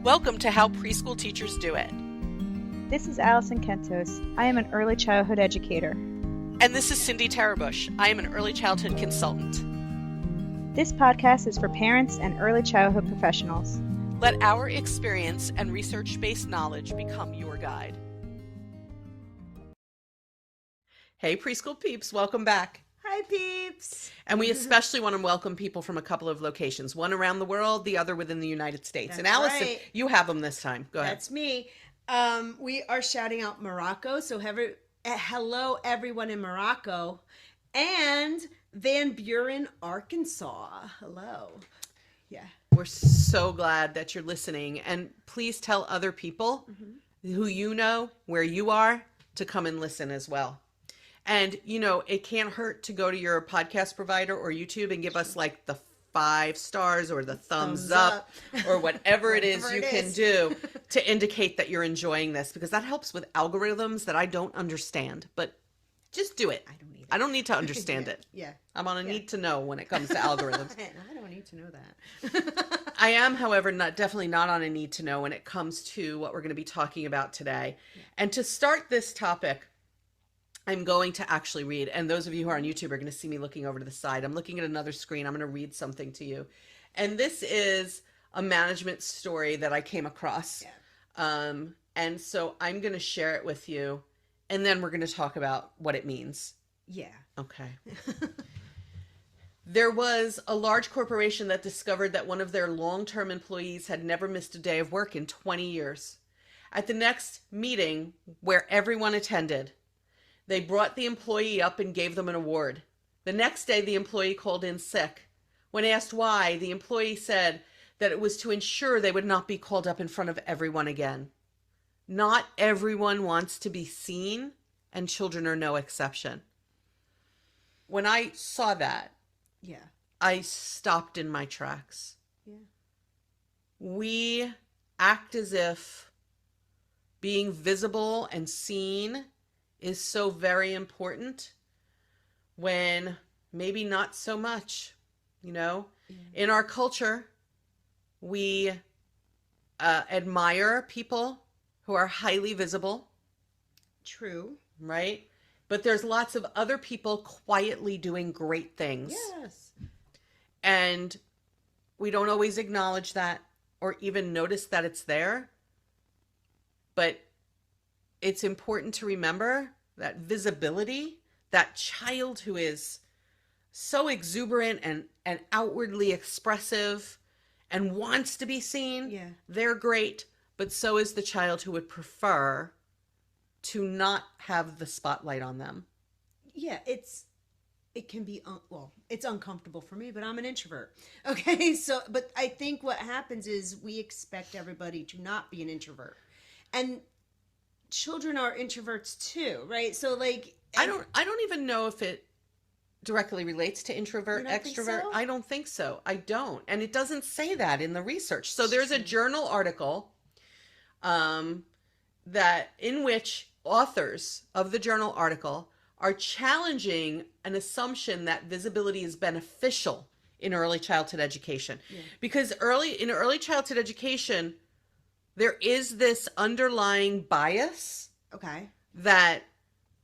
Welcome to How Preschool Teachers Do It. This is Alison Kentos. I am an early childhood educator. And this is Cindy Tarabush. I am an early childhood consultant. This podcast is for parents and early childhood professionals. Let our experience and research-based knowledge become your guide. Hey, preschool peeps, welcome back. Hi, peeps. And we especially want to welcome people from a couple of locations, one around the world, the other within the United States. That's and Alison, right. You have them this time. Go ahead. That's me. We are shouting out Morocco. So hello, everyone in Morocco. And Van Buren, Arkansas. Hello. Yeah. We're so glad that you're listening. And please tell other people who you know, where you are, to come and listen as well. And, you know, it can't hurt to go to your podcast provider or YouTube and give us like the 5 stars or the thumbs up or whatever it is you can do to indicate that you're enjoying this, because that helps with algorithms that I don't understand. But just do it. I don't need to understand it. Yeah. I'm on a need to know when it comes to algorithms. I don't need to know that. I am, however, definitely not on a need to know when it comes to what we're going to be talking about today. Yeah. And to start this topic, I'm going to actually read, and those of you who are on YouTube are going to see me looking over to the side. I'm looking at another screen. I'm going to read something to you. And this is a management story that I came across. Yeah. And so I'm going to share it with you, and then we're going to talk about what it means. Yeah. Okay. There was a large corporation that discovered that one of their long-term employees had never missed a day of work in 20 years. At the next meeting, where everyone attended, they brought the employee up and gave them an award. The next day, the employee called in sick. When asked why, the employee said that it was to ensure they would not be called up in front of everyone again. Not everyone wants to be seen, and children are no exception. When I saw that, I stopped in my tracks. Yeah. We act as if being visible and seen is so very important when maybe not so much, you know. In our culture, we admire people who are highly visible. True. Right? But there's lots of other people quietly doing great things. Yes. And we don't always acknowledge that or even notice that it's there. But it's important to remember that visibility, that child who is so exuberant and outwardly expressive and wants to be seen, they're great. But so is the child who would prefer to not have the spotlight on them. Yeah, it can be, it's uncomfortable for me, but I'm an introvert. Okay, so, but I think what happens is we expect everybody to not be an introvert. And children are introverts too, right? So like, I don't even know if it directly relates to introvert, extrovert. So? I don't think so. I don't. And it doesn't say that in the research. So there's a journal article that in which authors of the journal article are challenging an assumption that visibility is beneficial in early childhood education. Yeah. Because in early childhood education, there is this underlying bias that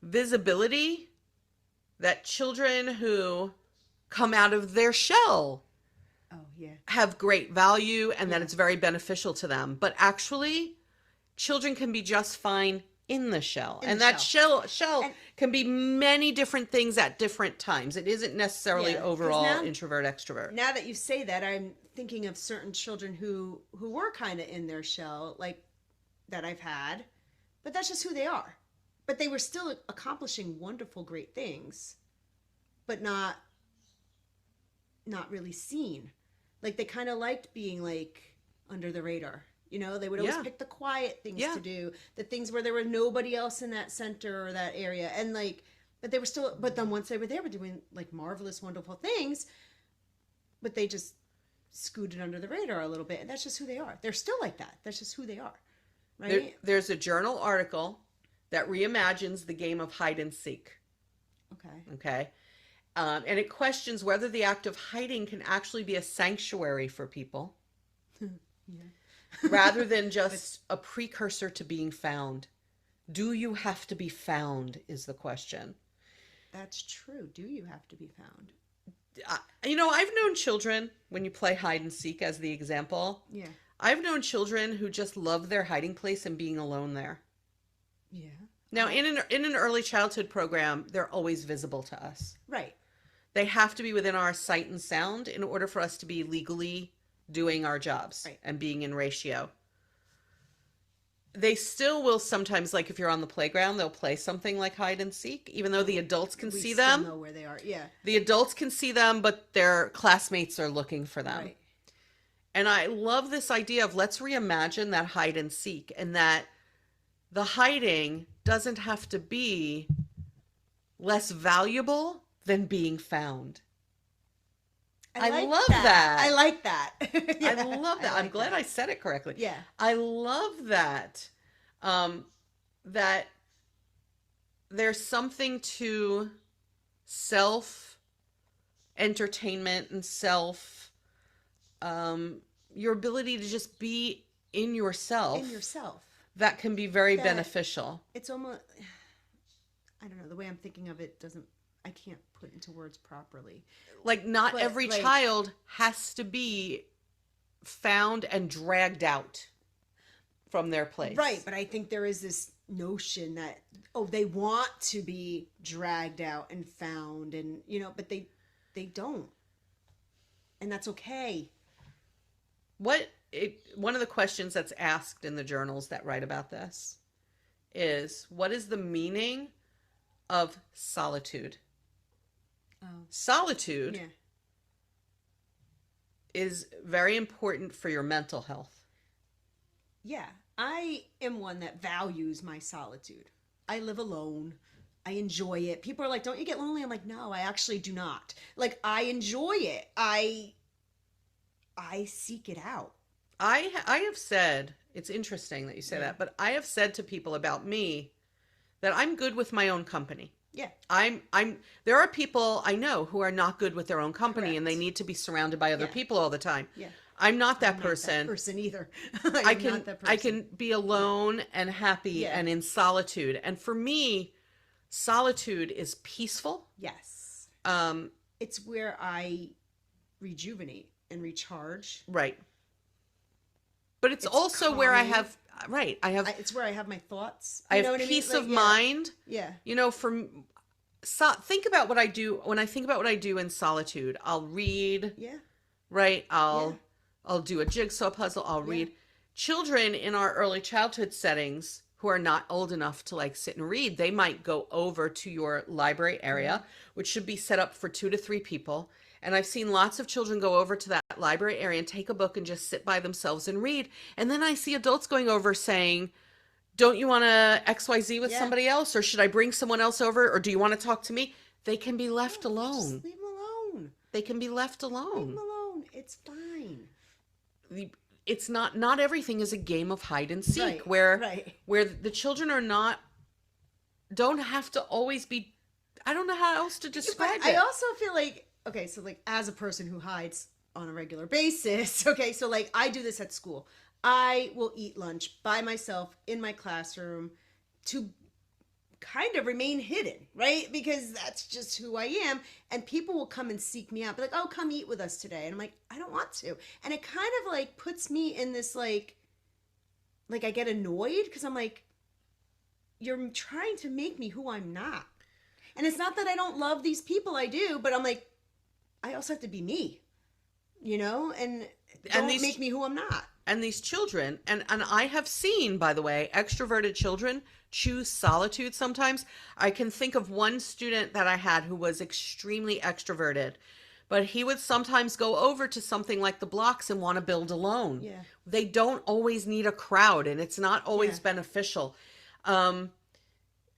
visibility, that children who come out of their shell have great value and that it's very beneficial to them. But actually, children can be just fine in the shell. And that shell can be many different things at different times. It isn't necessarily overall introvert, extrovert. Now that you say that, I'm thinking of certain children who were kind of in their shell, like that I've had, but that's just who they are. But they were still accomplishing wonderful, great things, but not really seen. Like they kind of liked being like under the radar. You know, they would always pick the quiet things to do, the things where there was nobody else in that center or that area. And like, but then once they were there, were doing like marvelous, wonderful things, but they just scooted under the radar a little bit. And that's just who they are. They're still like that. That's just who they are. Right? There's a journal article that reimagines the game of hide and seek. Okay. And it questions whether the act of hiding can actually be a sanctuary for people rather than just a precursor to being found. Do you have to be found is the question. That's true. Do you have to be found? I've known children, when you play hide and seek as the example. Yeah. I've known children who just love their hiding place and being alone there. Yeah. Now, in an early childhood program, they're always visible to us. Right. They have to be within our sight and sound in order for us to be legally doing our jobs and being in ratio. They still will sometimes, like if you're on the playground, they'll play something like hide and seek, even though the adults can see them. We still know where they are. Yeah. The adults can see them, but their classmates are looking for them. Right. And I love this idea of let's reimagine that hide and seek, and that the hiding doesn't have to be less valuable than being found. I love that. I like that. Yeah, I love that. I'm glad I said it correctly. Yeah. I love that. That there's something to self-entertainment and your ability to just be in yourself. In yourself. That can be very beneficial. It's almost, I don't know, the way I'm thinking of it I can't put into words properly. Like not every child has to be found and dragged out from their place. Right, but I think there is this notion that, they want to be dragged out and found and, but they don't. And that's okay. One of the questions that's asked in the journals that write about this is, what is the meaning of solitude? Solitude is very important for your mental health. Yeah, I am one that values my solitude. I live alone. I enjoy it. People are like, don't you get lonely? I'm like, no, I actually do not. Like, I enjoy it. I seek it out. I have said, it's interesting that you say that, but I have said to people about me that I'm good with my own company. Yeah. There are people I know who are not good with their own company and they need to be surrounded by other people all the time. Yeah. I'm not that person. I'm not that person either. I can be alone and happy and in solitude. And for me, solitude is peaceful. Yes. It's where I rejuvenate and recharge. Right. But it's also calming. Where I have it's where I have my thoughts. I have peace of mind. Yeah. Think about what I do. When I think about what I do in solitude, I'll read. Yeah. Right. I'll do a jigsaw puzzle. I'll read. Children in our early childhood settings who are not old enough to sit and read, they might go over to your library area, which should be set up for 2 to 3 people. And I've seen lots of children go over to that library area and take a book and just sit by themselves and read. And then I see adults going over saying, don't you want to XYZ with somebody else? Or should I bring someone else over? Or do you want to talk to me? They can be left alone. Just leave them alone. They can be left alone. Leave them alone. It's fine. It's not everything is a game of hide and seek where the children don't have to always be, I don't know how else to describe it. I also feel like, okay, so as a person who hides on a regular basis, okay, so I do this at school. I will eat lunch by myself in my classroom to kind of remain hidden, right? Because that's just who I am. And people will come and seek me out, be like, oh, come eat with us today. And I'm like, I don't want to. And it kind of puts me in this I get annoyed because I'm like, you're trying to make me who I'm not. And it's not that I don't love these people, I do, but I'm like, I also have to be me, and don't make me who I'm not. And these children, and I have seen, by the way, extroverted children choose solitude sometimes. I can think of one student that I had who was extremely extroverted, but he would sometimes go over to something like the blocks and want to build alone. Yeah. They don't always need a crowd, and it's not always beneficial.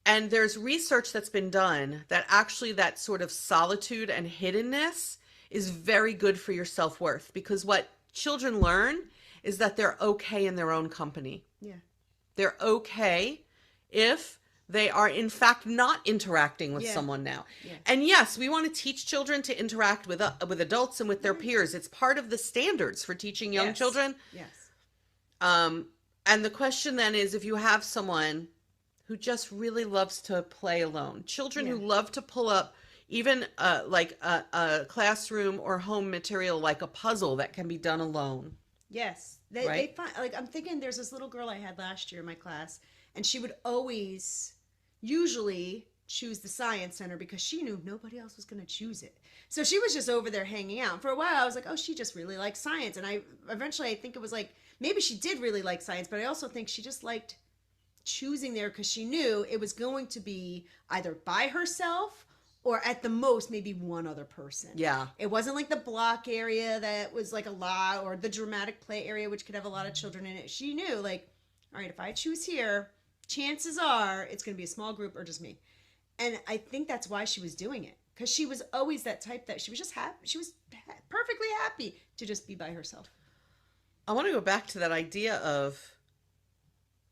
And there's research that's been done that actually that sort of solitude and hiddenness is very good for your self-worth, because what children learn is that they're okay in their own company. Yeah. They're okay if they are in fact not interacting with someone now. Yeah. And yes, we want to teach children to interact with adults and with their peers. It's part of the standards for teaching young children. Yes. And the question then is, if you have someone who just really loves to play alone, children who love to pull up even like a classroom or home material, like a puzzle that can be done alone. Yes. They find, like, I'm thinking there's this little girl I had last year in my class, and she would usually choose the science center because she knew nobody else was going to choose it. So she was just over there hanging out. For a while, I was like, oh, she just really likes science. And I think it was like, maybe she did really like science, but I also think she just liked choosing there because she knew it was going to be either by herself or at the most maybe one other person. Yeah. It wasn't like the block area that was like a lot, or the dramatic play area, which could have a lot of children in it. She knew, like, all right, if I choose here, chances are it's going to be a small group or just me. And I think that's why she was doing it, because she was always that type that she was just happy. She was perfectly happy to just be by herself. I want to go back to that idea of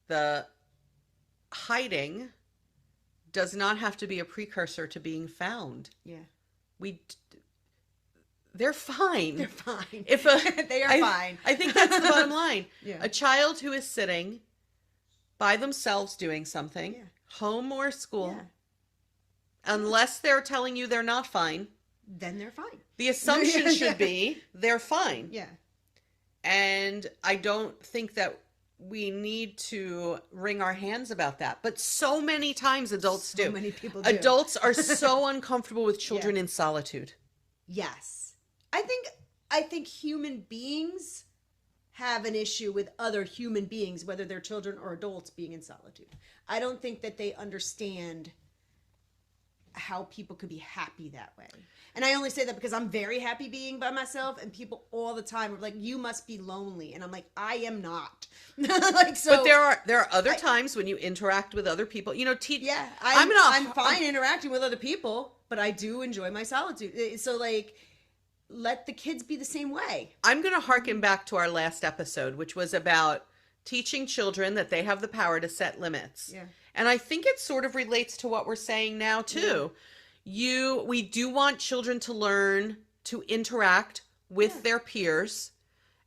the hiding does not have to be a precursor to being found. Yeah. They're fine. They're fine. They are fine. I think that's the bottom line. Yeah. A child who is sitting by themselves doing something, home or school, unless they're telling you they're not fine, then they're fine. The assumption should be they're fine. Yeah. And I don't think that we need to wring our hands about that. But so many times adults do. So many people do. Adults are so uncomfortable with children in solitude. Yes. I think human beings have an issue with other human beings, whether they're children or adults, being in solitude. I don't think that they understand how people could be happy that way. And I only say that because I'm very happy being by myself, and people all the time are like, you must be lonely. And I'm like, I am not. Like, so, but there are other times when you interact with other people. You know, I'm fine interacting with other people, but I do enjoy my solitude. So, like, let the kids be the same way. I'm going to harken back to our last episode, which was about teaching children that they have the power to set limits. Yeah. And I think it sort of relates to what we're saying now too. We do want children to learn to interact with their peers,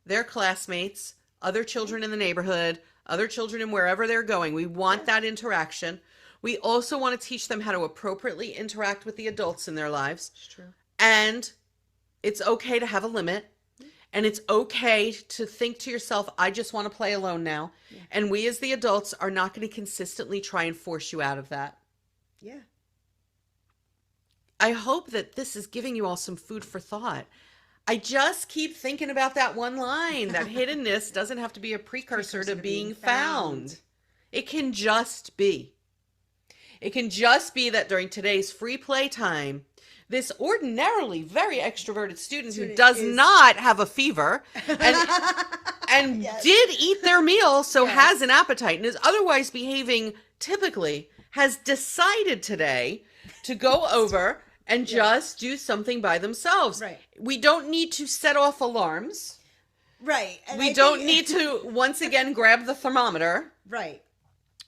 their classmates, other children in the neighborhood, other children in wherever they're going. We want that interaction. We also want to teach them how to appropriately interact with the adults in their lives. It's true. And it's okay to have a limit. And it's okay to think to yourself, I just want to play alone now. Yeah. And we as the adults are not going to consistently try and force you out of that. Yeah. I hope that this is giving you all some food for thought. I just keep thinking about that one line, that hiddenness doesn't have to be a precursor to being found. It can just be. It can just be that during today's free play time, this ordinarily very extroverted student who does not have a fever and did eat their meal, so has an appetite and is otherwise behaving typically, has decided today to go over and just do something by themselves. Right. We don't need to set off alarms. Right. And we don't need to once again grab the thermometer. Right.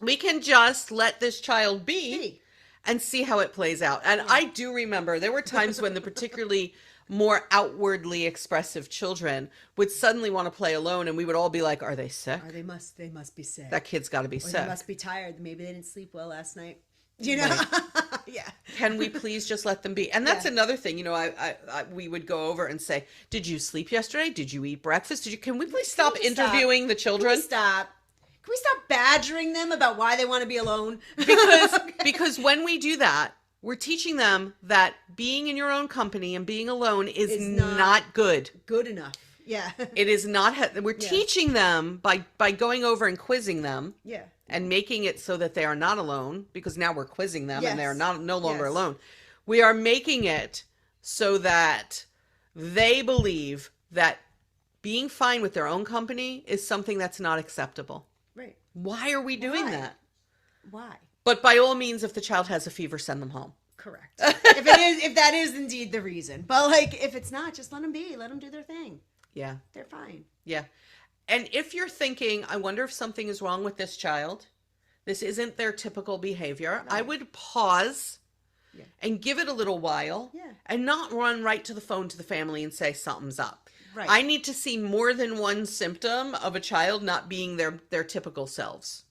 We can just let this child be. And see how it plays out. And I do remember there were times when the particularly more outwardly expressive children would suddenly want to play alone, and we would all be like, are they sick? Or they must be sick. That kid's got to be or sick. They must be tired. Maybe they didn't sleep well last night. You know? Right. Yeah. Can we please just let them be? And that's another thing, you know, we would go over and say, did you sleep yesterday? Did you eat breakfast? Can we please stop interviewing the children? Can we stop badgering them about why they want to be alone? Because when we do that, we're teaching them that being in your own company and being alone is not good. Good enough. Yeah. It is not. We're teaching them by going over and quizzing them. Yeah. And making it so that they are not alone, because now we're quizzing them and they're no longer alone. We are making it so that they believe that being fine with their own company is something that's not acceptable. Right. Why are we doing that? Why? But by all means, if the child has a fever, send them home. Correct. if that is indeed the reason. But like, if it's not, just let them be. Let them do their thing. Yeah. They're fine. Yeah. And if you're thinking, I wonder if something is wrong with this child, this isn't their typical behavior, right. I would pause and give it a little while and not run right to the phone to the family and say something's up. Right. I need to see more than one symptom of a child not being their typical selves.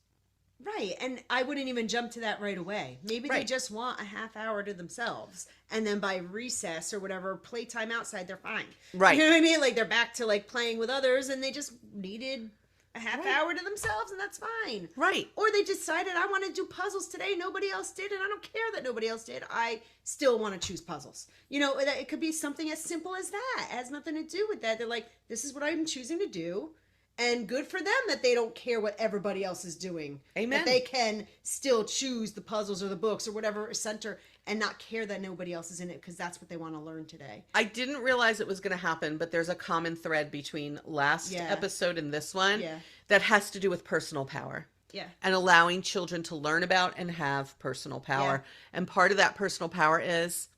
Right. And I wouldn't even jump to that right away. Maybe they just want a half hour to themselves. And then by recess or whatever, playtime outside, they're fine. Right. You know what I mean? Like they're back to like playing with others and they just needed a half hour to themselves and that's fine. Right. Or they decided, I want to do puzzles today. Nobody else did. And I don't care that nobody else did. I still want to choose puzzles. You know, it could be something as simple as that. It has nothing to do with that. They're like, this is what I'm choosing to do. And good for them that they don't care what everybody else is doing. Amen. That they can still choose the puzzles or the books or whatever center and not care that nobody else is in it because that's what they want to learn today. I didn't realize it was going to happen, but there's a common thread between last episode and this one that has to do with personal power. Yeah. And allowing children to learn about and have personal power. Yeah. And part of that personal power is,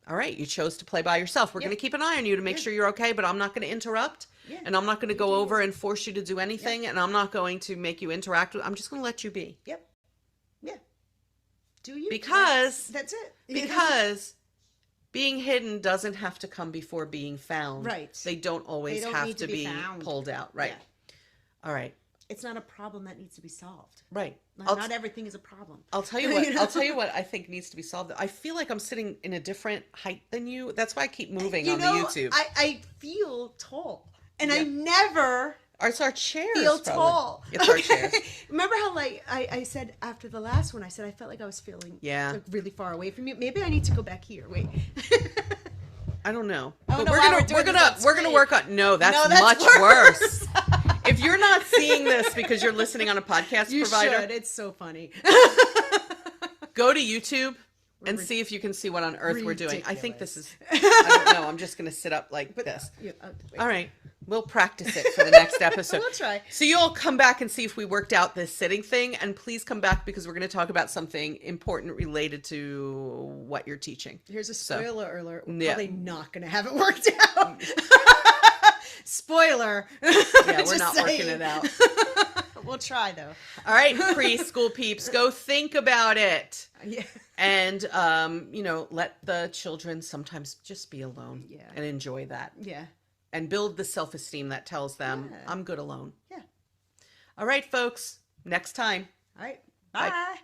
all right, you chose to play by yourself. We're going to keep an eye on you to make sure you're okay, but I'm not going to interrupt. Yeah. And I'm not going to go over and force you to do anything. And I'm not going to make you interact with. I'm just going to let you be. Yep. Yeah. Do you? Because that's it. Because being hidden doesn't have to come before being found. Right. They don't always have to be pulled out. Right. Yeah. All right. It's not a problem that needs to be solved. Right. Not everything is a problem. I'll tell you what. I'll tell you what I think needs to be solved. I feel like I'm sitting in a different height than you. That's why I keep moving on the YouTube. I feel tall, and I never. It's our chairs. Feel tall. It's our chairs. Remember how like I said after the last one, I said I felt like I was feeling like, really far away from you. Maybe I need to go back here. Wait. I don't know. But we're gonna work on. No, that's much worse. If you're not seeing this because you're listening on a podcast provider, should. It's so funny. Go to YouTube and see if you can see what on earth we're doing. I think this is. I don't know. I'm just gonna sit up like this. All right, we'll practice it for the next episode. We'll try. So you'll come back and see if we worked out this sitting thing, and please come back because we're going to talk about something important related to what you're teaching. Here's a spoiler alert. We're probably not going to have it worked out. Spoiler. Yeah, we're not working it out. We'll try though. All right, preschool peeps, go think about it. Yeah. And, let the children sometimes just be alone and enjoy that. Yeah. And build the self-esteem that tells them, I'm good alone. Yeah. All right, folks. Next time. All right. Bye.